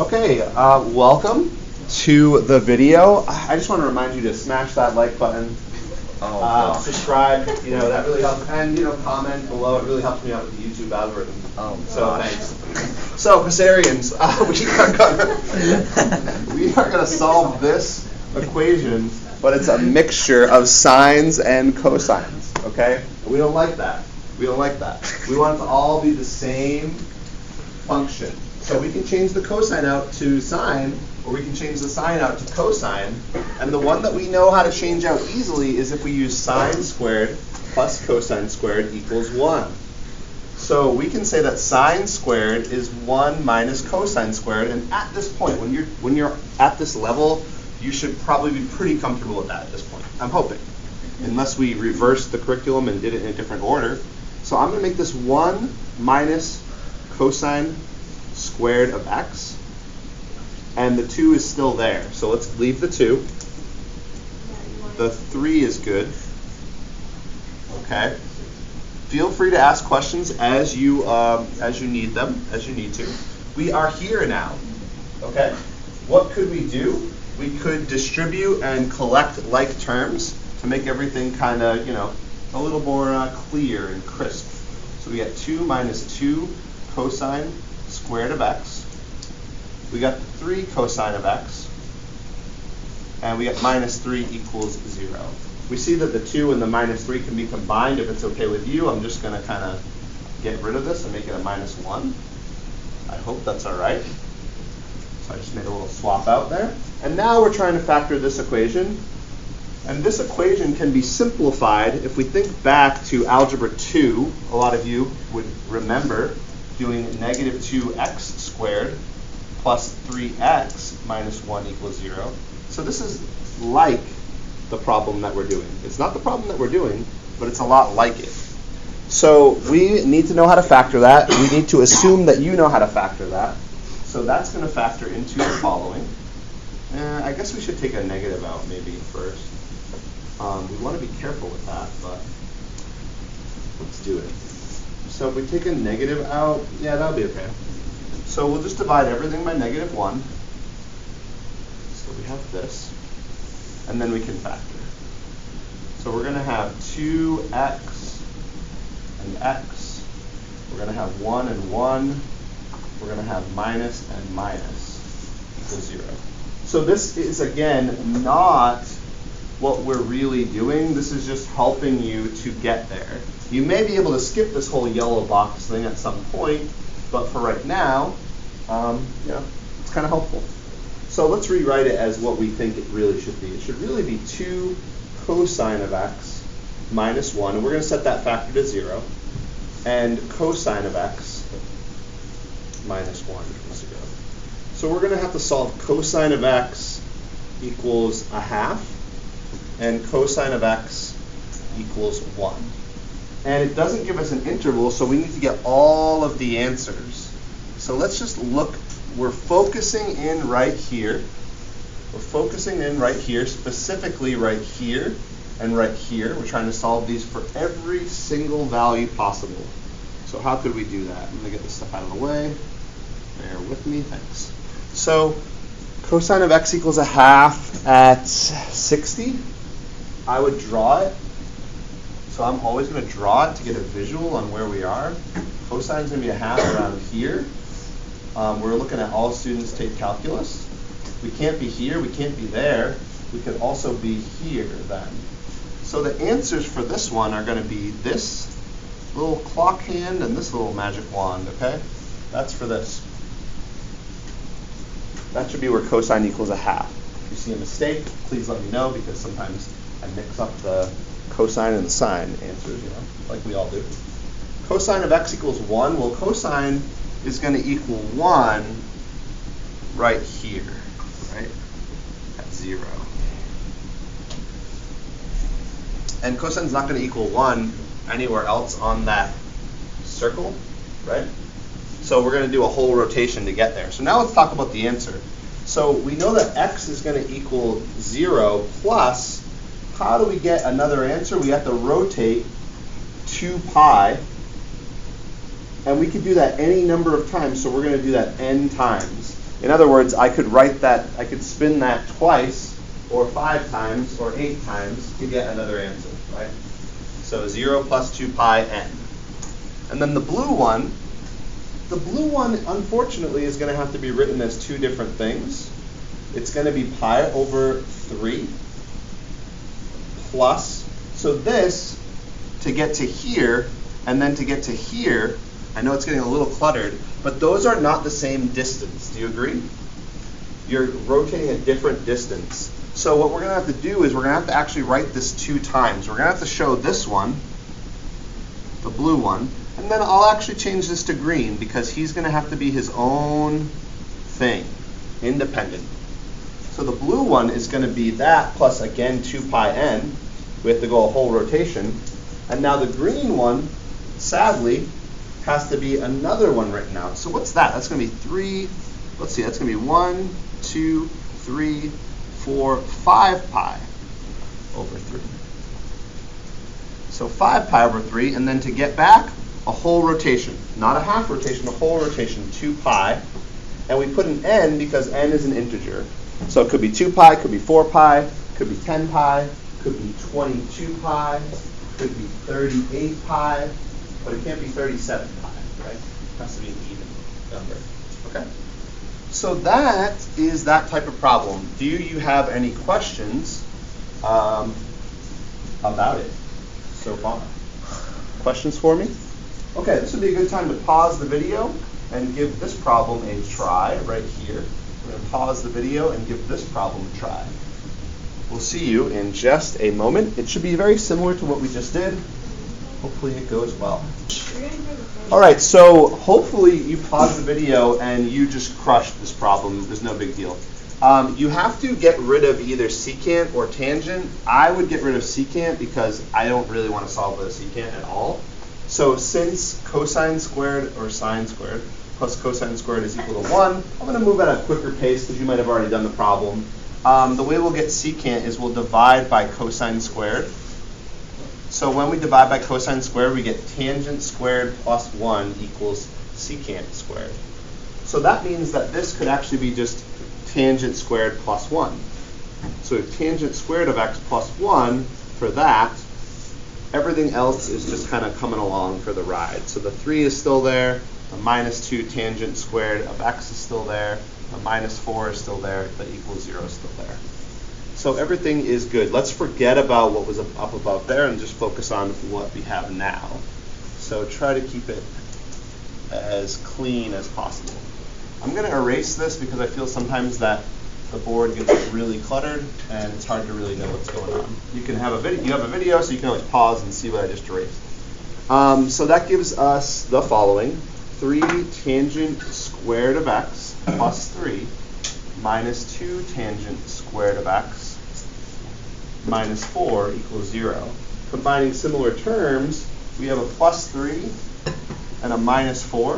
Okay, welcome to the video. I just want to remind you to smash that like button, subscribe. That really helps, and comment below. It really helps me out with the YouTube algorithm. So thanks. So Passerians, we are gonna solve this equation, but it's a mixture of sines and cosines. Okay, we don't like that. We want it to all be the same function. So we can change the cosine out to sine, or we can change the sine out to cosine. And the one that we know how to change out easily is if we use sine squared plus cosine squared equals 1. So we can say that sine squared is 1 minus cosine squared. And at this point, when you're at this level, you should probably be pretty comfortable with that at this point. I'm hoping, unless we reversed the curriculum and did it in a different order. So I'm going to make this 1 minus cosine squared of x, and the 2 is still there. So let's leave the 2. The 3 is good. Okay. Feel free to ask questions as you need to. We are here now. Okay. What could we do? We could distribute and collect like terms to make everything kind of a little more clear and crisp. So we get 2 minus 2 cosine squared of x. We got 3 cosine of x. And we get minus 3 equals 0. We see that the 2 and the minus 3 can be combined if it's okay with you. I'm just going to kind of get rid of this and make it a minus 1. I hope that's all right. So I just made a little swap out there. And now we're trying to factor this equation. And this equation can be simplified if we think back to Algebra 2. A lot of you would remember doing negative 2x squared plus 3x minus 1 equals 0. So this is like the problem that we're doing. It's not the problem that we're doing, but it's a lot like it. So we need to know how to factor that. We need to assume that you know how to factor that. So that's going to factor into the following. I guess we should take a negative out maybe first. We want to be careful with that, but let's do it. So if we take a negative out, yeah, that'll be okay. So we'll just divide everything by negative 1. So we have this. And then we can factor. So we're going to have 2x and x. We're going to have 1 and 1. We're going to have minus and minus equals 0. So this is, again, not what we're really doing. This is just helping you to get there. You may be able to skip this whole yellow box thing at some point, but for right now, it's kind of helpful. So let's rewrite it as what we think it really should be. It should really be 2 cosine of x minus 1, and we're going to set that factor to 0, and cosine of x minus 1 equals 0. So we're going to have to solve cosine of x equals a half, and cosine of x equals 1. And it doesn't give us an interval, so we need to get all of the answers. So let's just look. We're focusing in right here. We're focusing in right here, specifically right here and right here. We're trying to solve these for every single value possible. So how could we do that? I'm going to get this stuff out of the way. Bear with me, thanks. So cosine of x equals a half at 60. I would draw it. So I'm always going to draw it to get a visual on where we are. Cosine is going to be a half around here. We're looking at all students take calculus. We can't be here, we can't be there. We could also be here then. So the answers for this one are going to be this little clock hand and this little magic wand, okay? That's for this. That should be where cosine equals a half. If you see a mistake, please let me know, because sometimes I mix up the cosine and the sine answers, like we all do. Cosine of x equals 1. Well, cosine is going to equal 1 right here, right? At 0. And cosine is not going to equal 1 anywhere else on that circle, right? So we're going to do a whole rotation to get there. So now let's talk about the answer. So we know that x is going to equal 0 plus, how do we get another answer? We have to rotate 2 pi And we could do that any number of times, so we're going to do that n times. In other words, I could write that, I could spin that twice, or 5 times, or 8 times to get another answer, right? So 0 plus 2 pi n. And then the blue one, unfortunately, is going to have to be written as 2 different things. It's going to be pi over 3 plus, so this, to get to here, and then to get to here, I know it's getting a little cluttered, but those are not the same distance. Do you agree? You're rotating a different distance. So what we're going to have to do is we're going to have to actually write this 2 times. We're going to have to show this one, the blue one, and then I'll actually change this to green because he's going to have to be his own thing, independent. So the blue one is going to be that plus, again, 2 pi n. We have to go a whole rotation. And now the green one, sadly, has to be another one written out. So what's that? That's going to be 3, let's see, that's going to be 1, 2, 3, 4, 5 pi over 3. So 5 pi over 3, and then to get back, a whole rotation. Not a half rotation, a whole rotation, 2 pi. And we put an n because n is an integer. So it could be 2 pi, could be 4 pi, could be 10 pi, could be 22 pi, could be 38 pi, but it can't be 37 pi, right? It has to be an even number, okay? So that is that type of problem. Do you have any questions about it so far? Questions for me? Okay, this would be a good time to pause the video and give this problem a try right here. We're going to pause the video and give this problem a try. We'll see you in just a moment. It should be very similar to what we just did. Hopefully it goes well. All right, so hopefully you paused the video and you just crushed this problem. There's no big deal. You have to get rid of either secant or tangent. I would get rid of secant because I don't really want to solve the secant at all. So since cosine squared or sine squared plus cosine squared is equal to 1, I'm going to move at a quicker pace because you might have already done the problem. The way we'll get secant is we'll divide by cosine squared. So when we divide by cosine squared, we get tangent squared plus 1 equals secant squared. So that means that this could actually be just tangent squared plus 1. So tangent squared of x plus 1 for that. Everything else is just kind of coming along for the ride. So the 3 is still there. The minus 2 tangent squared of x is still there. The minus 4 is still there. The equals 0 is still there. So everything is good. Let's forget about what was up above there and just focus on what we have now. So try to keep it as clean as possible. I'm going to erase this because I feel sometimes that the board gets really cluttered and it's hard to really know what's going on. You can have a video. You have a video, so you can always pause and see what I just erased. So that gives us the following: 3 tangent squared of x plus 3 minus 2 tangent squared of x minus 4 equals 0. Combining similar terms, we have a plus 3 and a minus 4,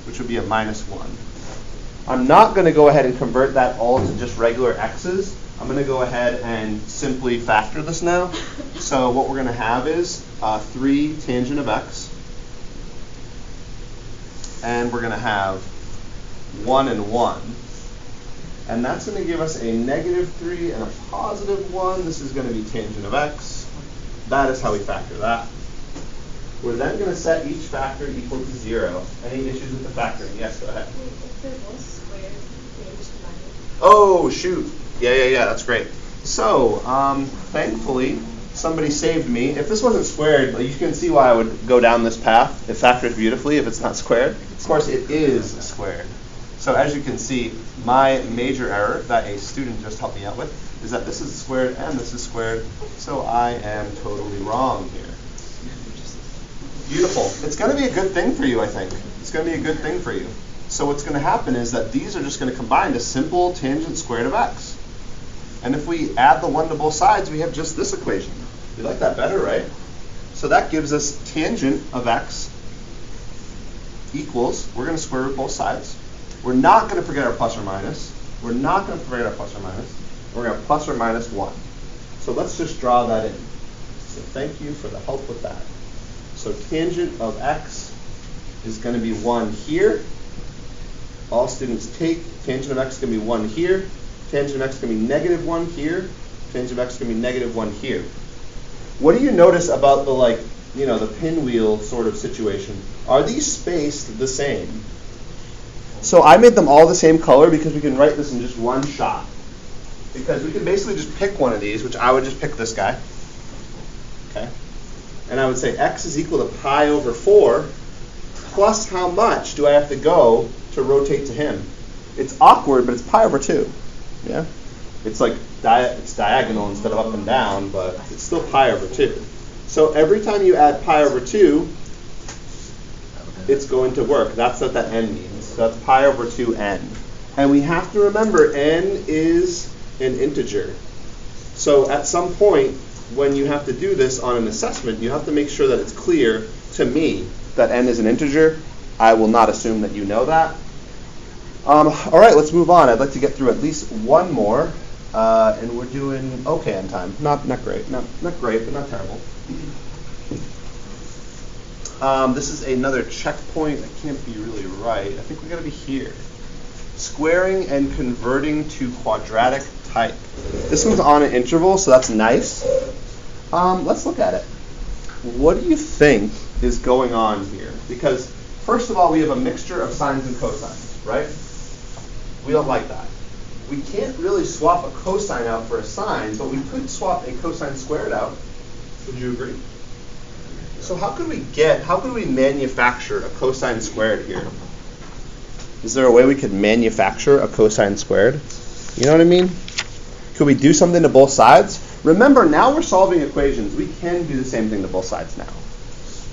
which would be a minus 1. I'm not going to go ahead and convert that all to just regular x's. I'm going to go ahead and simply factor this now. So what we're going to have is 3 tangent of x, and we're going to have 1 and 1. And that's going to give us a negative 3 and a positive 1. This is going to be tangent of x. That is how we factor that. We're then going to set each factor equal to 0. Any issues with the factoring? Yes, go ahead. Oh, shoot. Yeah, that's great. So, thankfully, somebody saved me. If this wasn't squared, you can see why I would go down this path. It factors beautifully if it's not squared. Of course, it is squared. So as you can see, my major error that a student just helped me out with is that this is squared and this is squared. So I am totally wrong here. Beautiful. It's going to be a good thing for you, I think. It's going to be a good thing for you. So what's going to happen is that these are just going to combine to simple tangent squared of x. And if we add the 1 to both sides, we have just this equation. We like that better, right? So that gives us tangent of x equals, we're going to square root both sides. We're not going to forget our plus or minus. We're not going to forget our plus or minus. We're going to plus or minus 1. So let's just draw that in. So thank you for the help with that. So tangent of x is going to be 1 here. All students take. Tangent of x is going to be 1 here. Tangent of x is going to be negative 1 here. Tangent of x is going to be negative 1 here. What do you notice about the pinwheel sort of situation? Are these spaced the same? So I made them all the same color because we can write this in just one shot. Because we can basically just pick one of these, which I would just pick this guy. Okay? And I would say x is equal to pi over 4 plus how much do I have to go to rotate to him? It's awkward, but it's pi over 2. Yeah? It's like it's diagonal instead of up and down, but it's still pi over 2. So every time you add pi over 2, it's going to work. That's what that n means. So that's pi over 2n. And we have to remember n is an integer. So at some point, when you have to do this on an assessment, you have to make sure that it's clear to me that n is an integer. I will not assume that you know that. All right, let's move on. I'd like to get through at least one more. And we're doing okay on time. Not great. Not great, but not terrible. This is another checkpoint. That can't be really right. I think we're going to be here. Squaring and converting to quadratic type. This one's on an interval, so that's nice. Let's look at it. What do you think is going on here? Because, first of all, we have a mixture of sines and cosines, right? We don't like that. We can't really swap a cosine out for a sine, but we could swap a cosine squared out. Would you agree? So how could we manufacture a cosine squared here? Is there a way we could manufacture a cosine squared? You know what I mean? Could we do something to both sides? Remember, now we're solving equations. We can do the same thing to both sides now.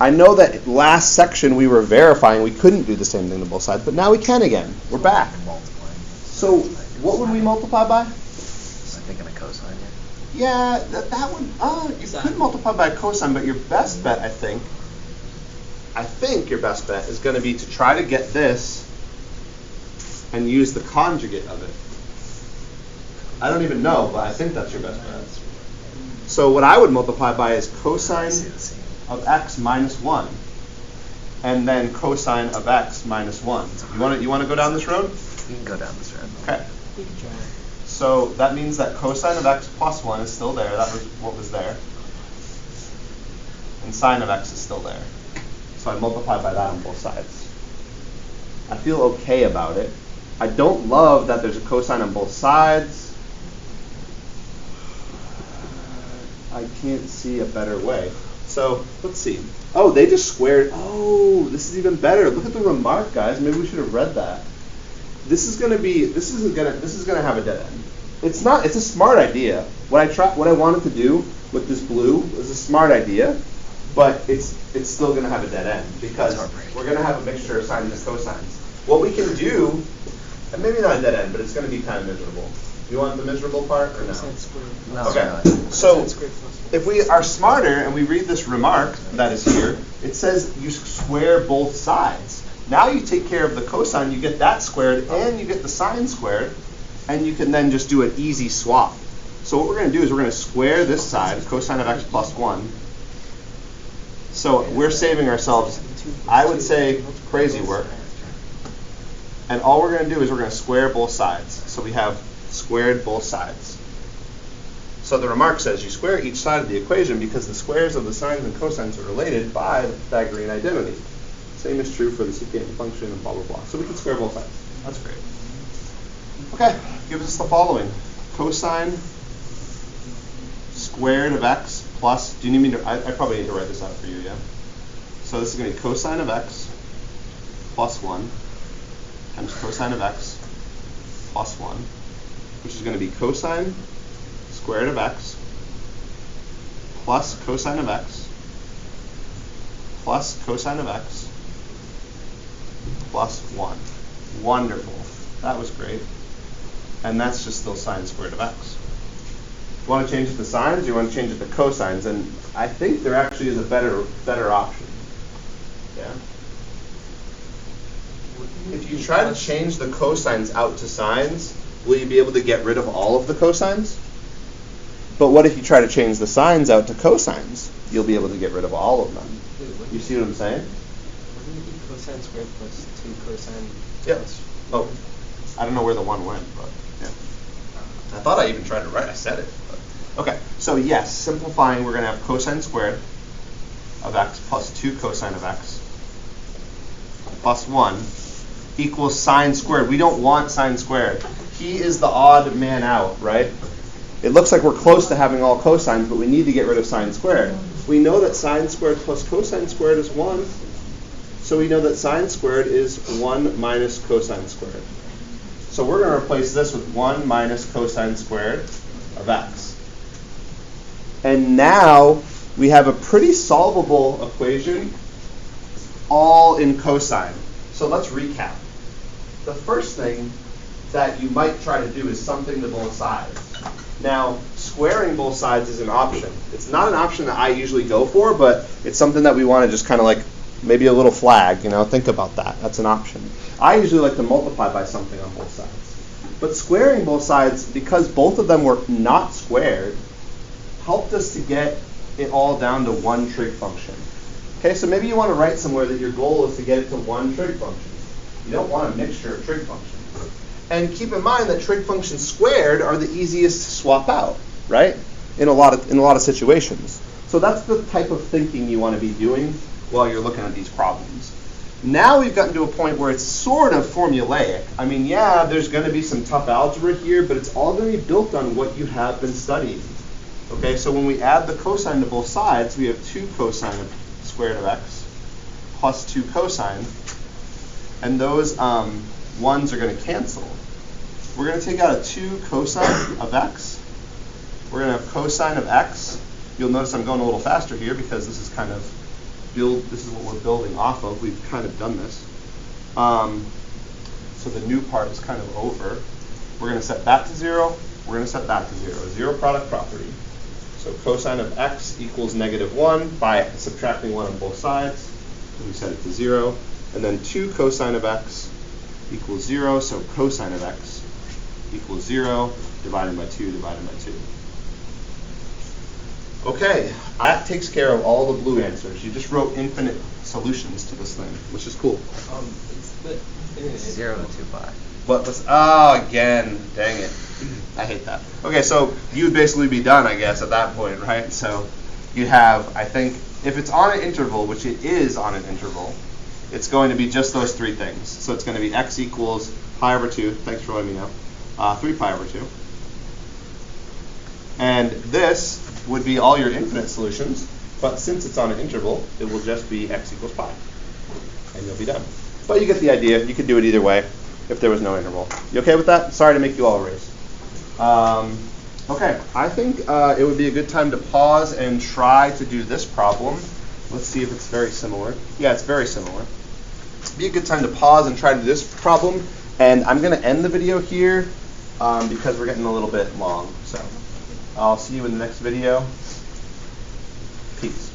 I know that last section we were verifying we couldn't do the same thing to both sides, but now we can again. We're back. So what would we multiply by? I'm thinking a cosine here. Yeah, that would, you could multipy by cosine, but your best bet, I think your best bet is going to be to try to get this and use the conjugate of it. I don't even know, but I think that's your best bet. So what I would multiply by is cosine of x minus 1, and then cosine of x minus 1. You want to go down this road? You can go down this road. Okay. So that means that cosine of x plus 1 is still there. That was what was there. And sine of x is still there. So I multiply by that on both sides. I feel okay about it. I don't love that there's a cosine on both sides. I can't see a better way. So let's see. Oh, they just squared. Oh, this is even better. Look at the remark, guys. Maybe we should have read that. This is going to have a dead end. It's not. It's a smart idea. What I wanted to do with this blue was a smart idea, but it's still going to have a dead end because we're going to have a mixture of sines and cosines. What we can do, and maybe not a dead end, but it's going to be kind of miserable. You want the miserable part or no? No. Okay. So if we are smarter and we read this remark that is here, it says you square both sides. Now you take care of the cosine, you get that squared, and you get the sine squared, and you can then just do an easy swap. So what we're going to do is we're going to square this side, cosine of x plus 1. So we're saving ourselves, I would say, crazy work. And all we're going to do is we're going to square both sides. So we have squared both sides. So the remark says you square each side of the equation because the squares of the sines and cosines are related by the Pythagorean identity. Same is true for the secant function and blah, blah, blah. So we can square both sides. That's great. Okay, gives us the following. Cosine squared of x plus, do you need me to, I probably need to write this out for you, yeah? So this is going to be cosine of x plus 1 times cosine of x plus 1, which is going to be cosine squared of x plus cosine of x plus cosine of x plus 1. Wonderful. That was great. And that's just still sine squared of x. You want to change it to sines, or you want to change it to cosines? And I think there actually is a better option. Yeah. If you try to change the cosines out to sines, will you be able to get rid of all of the cosines? But what if you try to change the sines out to cosines? You'll be able to get rid of all of them. You see what I'm saying? cosine squared plus 2 cosine. Yep. Plus Oh, I don't know where the 1 went, but yeah. I thought I even tried to write. I said it. But. Okay, so yes, simplifying, we're going to have cosine squared of x plus 2 cosine of x plus 1 equals sine squared. We don't want sine squared. He is the odd man out, right? It looks like we're close to having all cosines, but we need to get rid of sine squared. We know that sine squared plus cosine squared is 1. So we know that sine squared is 1 minus cosine squared. So we're going to replace this with 1 minus cosine squared of x. And now we have a pretty solvable equation all in cosine. So let's recap. The first thing that you might try to do is something to both sides. Now, squaring both sides is an option. It's not an option that I usually go for, but it's something that we want to just kind of like, maybe a little flag, think about that. That's an option. I usually like to multiply by something on both sides. But squaring both sides, because both of them were not squared, helped us to get it all down to one trig function. Okay, so maybe you want to write somewhere that your goal is to get it to one trig function. You don't want a mixture of trig functions. And keep in mind that trig functions squared are the easiest to swap out, right? In a lot of situations. So that's the type of thinking you want to be doing while you're looking at these problems. Now we've gotten to a point where it's sort of formulaic. I mean, yeah, there's going to be some tough algebra here, but it's all going to be built on what you have been studying. Okay, so when we add the cosine to both sides, we have 2 cosine of squared of x plus 2 cosine, and those ones are going to cancel. We're going to take out a 2 cosine of x. We're going to have cosine of x. You'll notice I'm going a little faster here because this is kind of this is what we're building off of. We've kind of done this. So the new part is kind of over. We're going to set that to 0. We're going to set that to 0. Zero product property. So cosine of x equals -1 by subtracting 1 on both sides. So we set it to 0. And then 2 cosine of x equals 0. So cosine of x equals 0 divided by 2 divided by 2. Okay, that takes care of all the blue answers. You just wrote infinite solutions to this thing, which is cool. It's 0 to 2 pi. What was? Oh, again, dang it. I hate that. Okay, so you would basically be done, I guess, at that point, right? So you have, I think, if it's on an interval, which it is on an interval, it's going to be just those 3 things. So it's going to be x equals pi over 2. Thanks for letting me know. 3 pi over 2. And this would be all your infinite solutions, but since it's on an interval, it will just be x equals pi, and you'll be done. But you get the idea. You could do it either way if there was no interval. You okay with that? Sorry to make you all erase. Okay, I think it would be a good time to pause and try to do this problem. Let's see if it's very similar. Yeah, it's very similar. It'd be a good time to pause and try to do this problem, and I'm going to end the video here because we're getting a little bit long. So I'll see you in the next video. Peace.